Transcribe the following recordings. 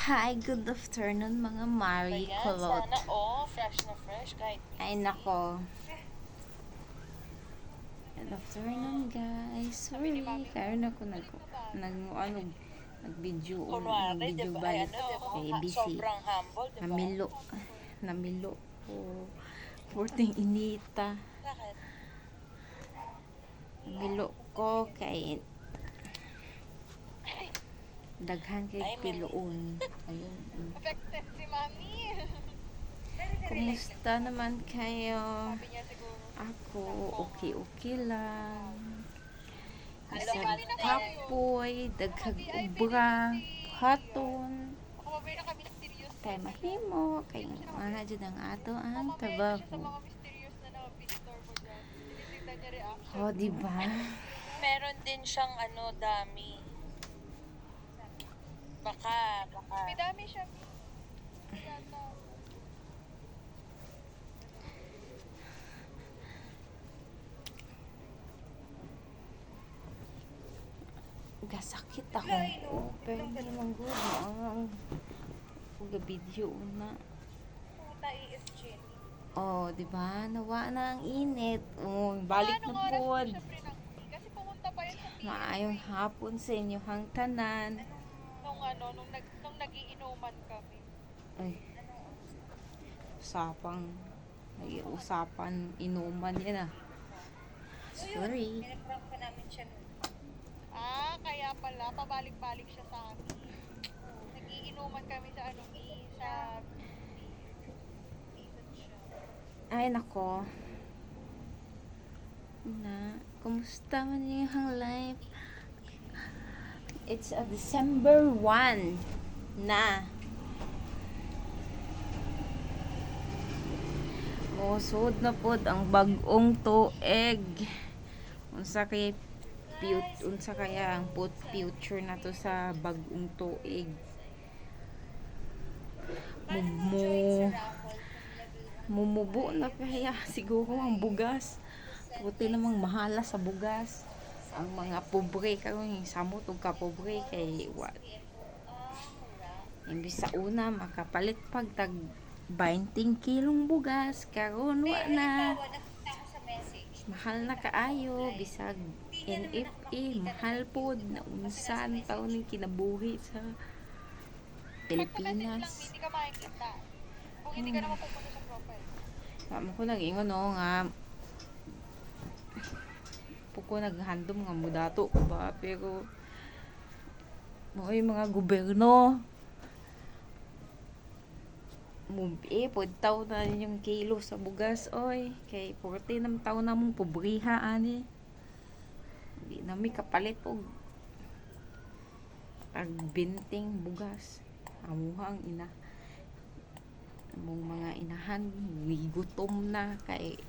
Hi, good afternoon mga Marie Ayan, Kulot. sana fresh na fresh kahit Ay nako. Good afternoon guys. Sorry, karon ako kunwari, di nag-video ba? Ay, balik ano, di ba? kay busy. Sobrang humble, di ba? Namilo ko. Purting inita. Bakit? Namilo ko kay daghan kay Ay, piloon. Ayun. Affected si Mami. Kumusta naman kayo? Sabi niya siguro. Ako, okay lang. Hello, Isang Mami. kapoy, daghag ubra, haton, Ako mabay na kami mysterious. kay mahimo, kay mga dyan ang ato ang Sa trabaho. mga mysterious na visitor mo dyan. Tinitignan niya reaction. O, diba? Meron din siyang dami. Baka. May dami siya. Yata. Gasakit ako. Pero hindi naman good. Ang video na. Puta ESG. Oh, diba? Nawa na ang init. Oh, balik na Anong oras mo pod. siya pinangti? Kasi pumunta pa yun sa PA. Maayong hapon sa inyong tanan. Nung nagiinuman kami. Ay. Usapan, inuman yan ah. Sorry. Kaya pala, pabalik-balik siya sa amin. Nagiinuman kami sa Ay, nako. Kumusta man yung life? It's a December 1 na. Musod na pod ang bag-ong tuig. Unsa kaya ang future na to sa bag-ong tuig? Mumubo na kaya siguro ang bugas. Buti namang mahala sa bugas. Ang mga pobre karon samot og kapobre kay what? Imbis sa una makapalit pag tag 20 kilong bugas karon wa na. Mahal na kaayo bisag NFA mahal pod na unsan taon ning kinabuhi sa Pilipinas. Hindi ka makikita. Kung hindi ka naman pupunta sa profile. Tama ko nag-ingon no nga puko naghandom nga mudato ko ba pero mo'y mga gobyerno pod taw na yung kilo sa bugas oy kay 40 nam taw na mong pobriha ani di na mi kapalit og binting bugas amuhang ina among mga inahan gutom na kay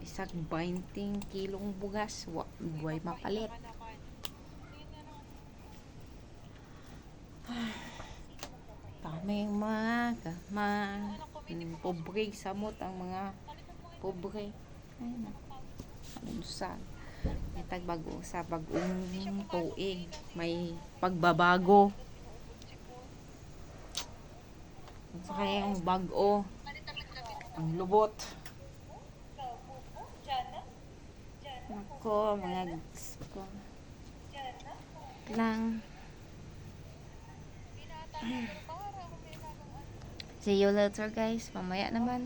isag 20 kilong bugas way mapalit. Dami yung mga pobre samot ang mga pobre ay na alusan may tagbago sa bagong tuig may pagbabago sa kaya yung bago ang lubot ako mga ko lang. See you later guys. Mamaya naman.